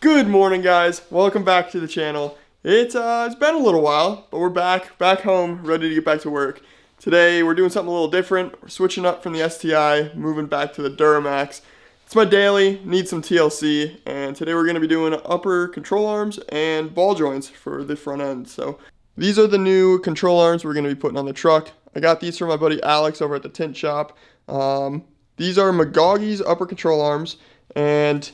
Good morning, guys. Welcome back to the channel. It's been a little while, but we're back home, ready to get back to work. Today we're doing something a little different. We're switching up from the STI, moving back to the Duramax. It's my daily, need some TLC, and today we're going to be doing upper control arms and ball joints for the front end. So these are the new control arms we're going to be putting on the truck. I got these from my buddy Alex over at the tint shop. These are McGaughey's upper control arms, and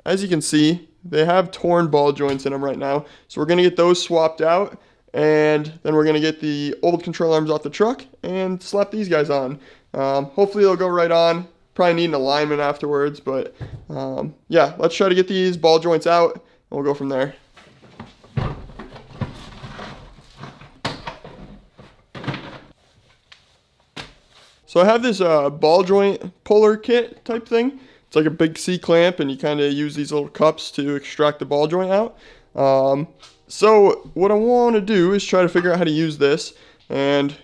as you can see, they have torn ball joints in them right now. So we're going to get those swapped out, and then we're going to get the old control arms off the truck and slap these guys on. Hopefully they'll go right on. Probably need an alignment afterwards, but yeah, let's try to get these ball joints out, and we'll go from there. So I have this ball joint puller kit type thing. It's like a big C-clamp, and you kind of use these little cups to extract the ball joint out. So what I want to do is try to figure out how to use this and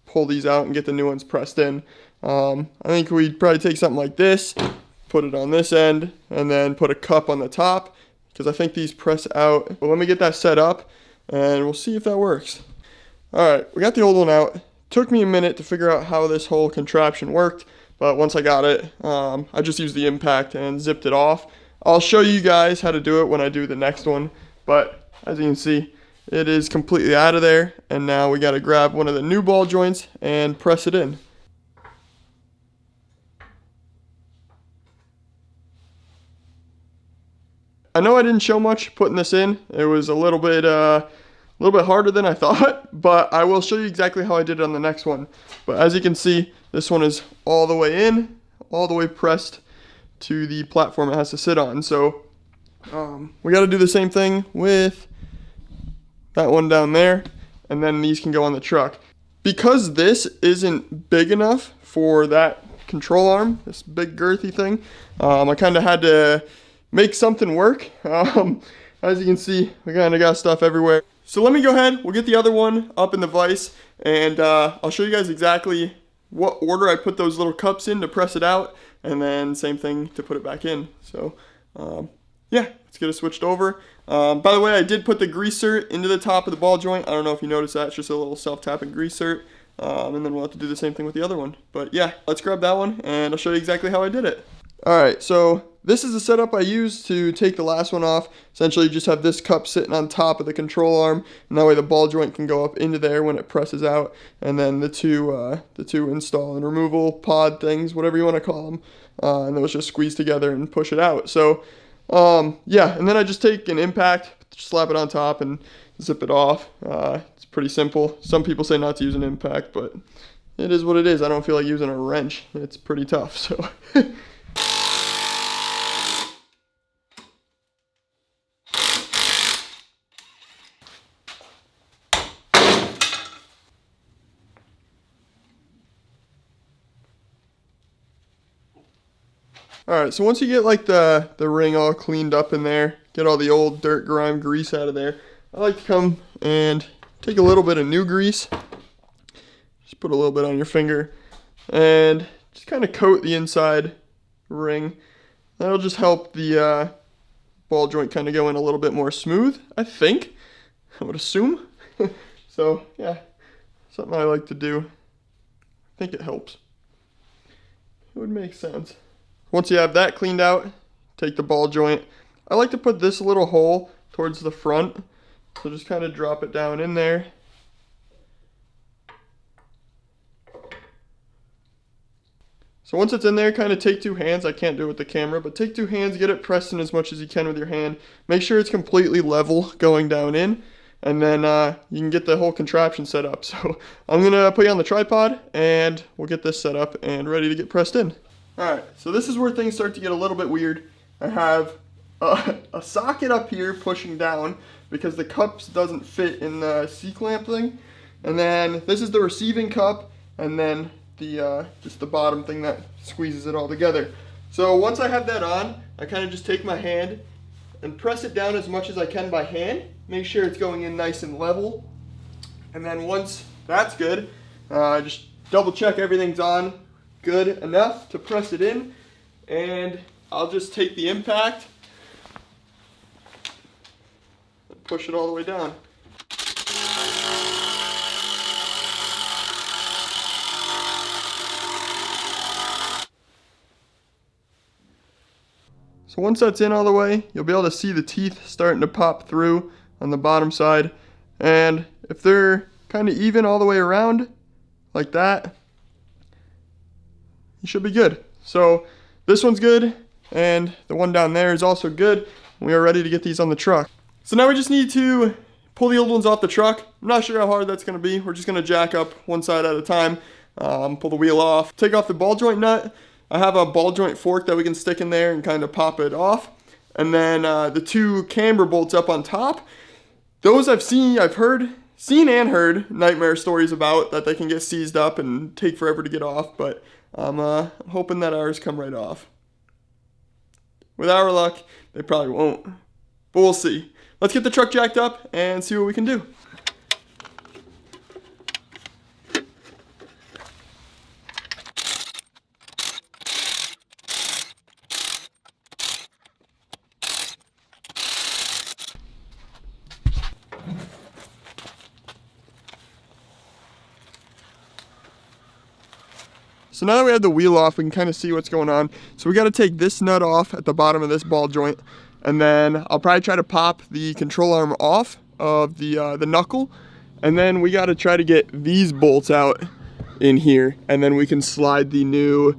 pull these out and get the new ones pressed in. I think we'd probably take something like this, put it on this end, and then put a cup on the top, because I think these press out. But let me get that set up, and we'll see if that works. Alright, we got the old one out. Took me a minute to figure out how this whole contraption worked. But once I got it, I just used the impact and zipped it off. I'll show you guys how to do it when I do the next one. But as you can see, it is completely out of there. And now we got to grab one of the new ball joints and press it in. I know I didn't show much putting this in. It was a little bit harder than I thought, but I will show you exactly how I did it on the next one. But as you can see, this one is all the way in, all the way pressed to the platform it has to sit on. So we got to do the same thing with that one down there, and then these can go on the truck. Because this isn't big enough for that control arm, this big girthy thing, I kind of had to make something work. As you can see, we kind of got stuff everywhere. So let me go ahead, we'll get the other one up in the vise, and I'll show you guys exactly what order I put those little cups in to press it out, and then same thing to put it back in. So yeah, let's get it switched over. By the way, I did put the grease cert into the top of the ball joint. I don't know if you noticed that, it's just a little self-tapping grease cert, and then we'll have to do the same thing with the other one. But yeah, let's grab that one, and I'll show you exactly how I did it. Alright, so this is the setup I used to take the last one off. Essentially, you just have this cup sitting on top of the control arm, and that way the ball joint can go up into there when it presses out, and then the two install and removal pod things, whatever you want to call them, and those just squeeze together and push it out. So yeah, and then I just take an impact, slap it on top, and zip it off. It's pretty simple. Some people say not to use an impact, but it is what it is. I don't feel like using a wrench. It's pretty tough, so Alright, so once you get like the ring all cleaned up in there, get all the old dirt, grime, grease out of there, I like to come and take a little bit of new grease, just put a little bit on your finger, and just kind of coat the inside ring. That'll just help the ball joint kind of go in a little bit more smooth, I think, I would assume. So yeah, something I like to do. I think it helps. It would make sense. Once you have that cleaned out, take the ball joint. I like to put this little hole towards the front, so just kind of drop it down in there. So once it's in there, kind of take two hands. I can't do it with the camera, but take two hands, get it pressed in as much as you can with your hand. Make sure it's completely level going down in, and then you can get the whole contraption set up. So I'm going to put you on the tripod, and we'll get this set up and ready to get pressed in. Alright, so this is where things start to get a little bit weird. I have a socket up here pushing down because the cups doesn't fit in the C-clamp thing. And then this is the receiving cup, and then the just the bottom thing that squeezes it all together. So once I have that on, I kind of just take my hand and press it down as much as I can by hand. Make sure it's going in nice and level. And then once that's good, just double check everything's on good enough to press it in, and I'll just take the impact push it all the way down. So once that's in all the way, you'll be able to see the teeth starting to pop through on the bottom side. And if they're kind of even all the way around, like that, you should be good. So this one's good, and the one down there is also good. We are ready to get these on the truck. So now we just need to pull the old ones off the truck. I'm not sure how hard that's gonna be. We're just gonna jack up one side at a time, pull the wheel off, take off the ball joint nut. I have a ball joint fork that we can stick in there and kind of pop it off. And then the two camber bolts up on top. Those I've seen and heard nightmare stories about, that they can get seized up and take forever to get off, but I'm hoping that ours come right off. With our luck, they probably won't, but we'll see. Let's get the truck jacked up and see what we can do. So now that we have the wheel off, we can kind of see what's going on. So we got to take this nut off at the bottom of this ball joint, and then I'll probably try to pop the control arm off of the knuckle, and then we got to try to get these bolts out in here, and then we can slide the new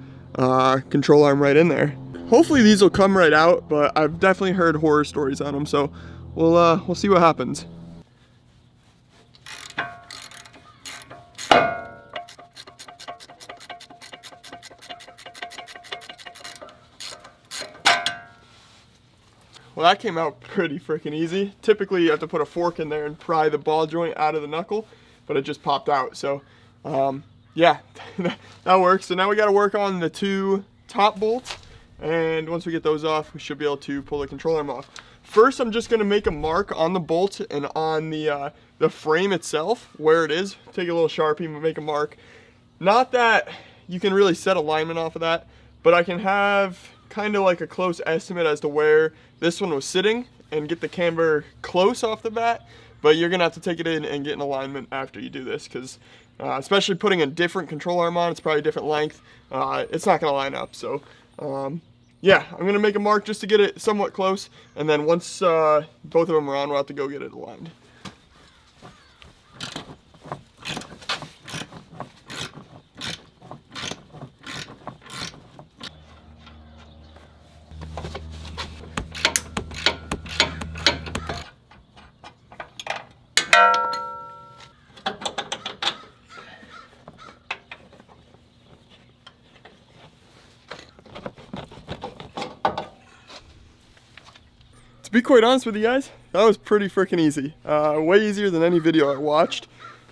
control arm right in there. Hopefully these will come right out, but I've definitely heard horror stories on them, so we'll see what happens. Well, that came out pretty freaking easy. Typically, you have to put a fork in there and pry the ball joint out of the knuckle, but it just popped out. So, yeah, that works. So now we got to work on the two top bolts, and once we get those off, we should be able to pull the control arm off. First, I'm just going to make a mark on the bolt and on the frame itself, where it is. Take a little Sharpie and make a mark. Not that you can really set alignment off of that, but I can have kind of like a close estimate as to where this one was sitting and get the camber close off the bat, but you're gonna have to take it in and get an alignment after you do this, because especially putting a different control arm on, it's probably a different length, it's not gonna line up. So yeah, I'm gonna make a mark just to get it somewhat close, and then once both of them are on, we'll have to go get it aligned. To be quite honest with you guys, that was pretty freaking easy. Way easier than any video I watched.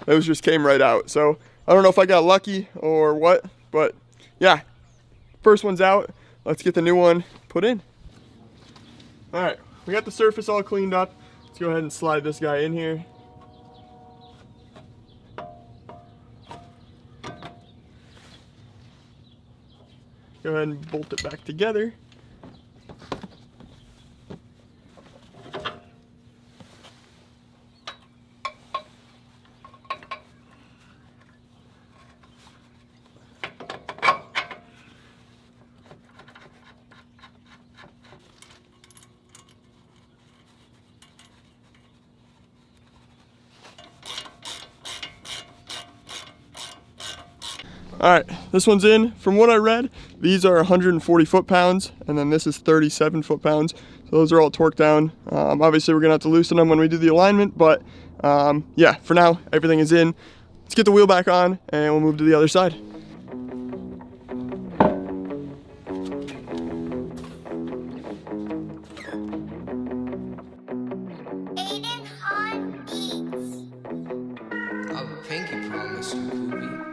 Those just came right out. So I don't know if I got lucky or what, but yeah, first one's out. Let's get the new one put in. All right, we got the surface all cleaned up. Let's go ahead and slide this guy in here. Go ahead and bolt it back together. All right, this one's in. From what I read, these are 140 foot-pounds, and then this is 37 foot-pounds. So those are all torqued down. Obviously, we're gonna have to loosen them when we do the alignment, but yeah, for now, everything is in. Let's get the wheel back on, and we'll move to the other side. Pinky promise, Scooby.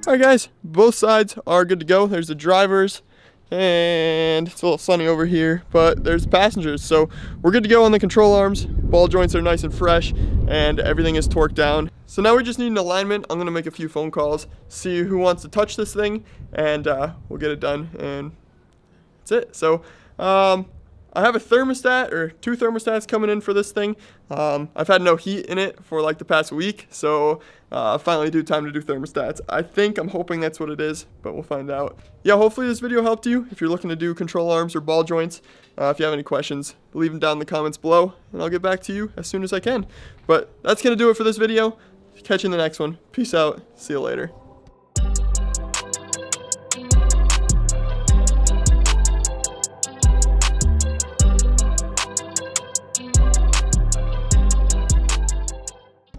Alright guys, both sides are good to go. There's the drivers, and it's a little sunny over here, but there's passengers. So we're good to go on the control arms. Ball joints are nice and fresh, and everything is torqued down. So now we just need an alignment. I'm gonna make a few phone calls, see who wants to touch this thing, and we'll get it done, and that's it. So I have a thermostat, or 2 thermostats coming in for this thing. I've had no heat in it for like the past week, so finally time to do thermostats. I'm hoping that's what it is, but we'll find out. Yeah, hopefully this video helped you if you're looking to do control arms or ball joints. If you have any questions, leave them down in the comments below, and I'll get back to you as soon as I can. But that's going to do it for this video. Catch you in the next one. Peace out. See you later.